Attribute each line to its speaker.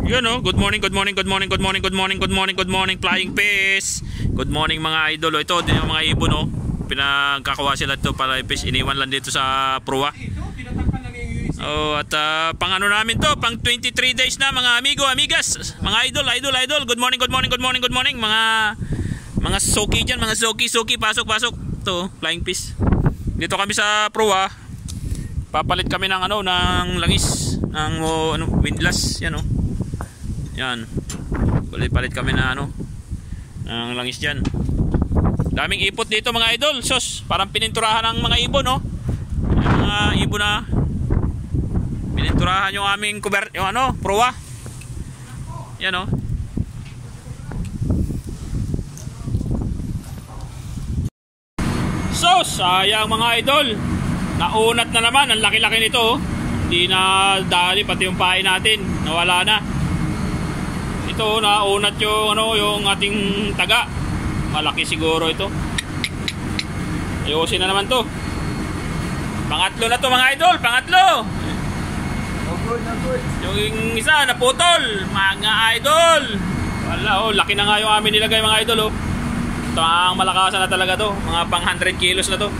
Speaker 1: Yun oh, good morning, good morning, good morning, good morning, good morning, good morning, good morning, flying fish. Good morning mga idol. Ito din yung mga ibon oh. Pinagkakawa sila ito para fish. Iniwan lang dito sa proa. Oh, at pang ano namin to, pang 23 days na mga amigo, amigas, mga idol. Good morning, good morning, good morning, good morning. Mga soki diyan, mga soki, pasok. To, flying fish. Dito kami sa proa. Papalit kami ng ano, ng langis, ng windlass, yan oh. Yan. Palit kami na ano, ng langis diyan. Daming ipot dito mga idol. Sos, parang pininturahan ng mga ibon no. Yung mga ibon na pininturahan yung aming yung ano, proa. Yan no. Sos, sayang mga idol. Naunat na naman, ang laki-laki nito oh. Hindi na dali pati yung pain natin. Nawala na. Ito naunat yung ano, yung ating taga. Malaki siguro ito. Ayusin na naman to. Pangatlo na to mga idol, pangatlo. Yung isa naputol, mga idol. Wala oh, laki na nga yung amin nilagay mga idol oh. Ito ang malakasan na talaga to, mga pang 100 kilos na to.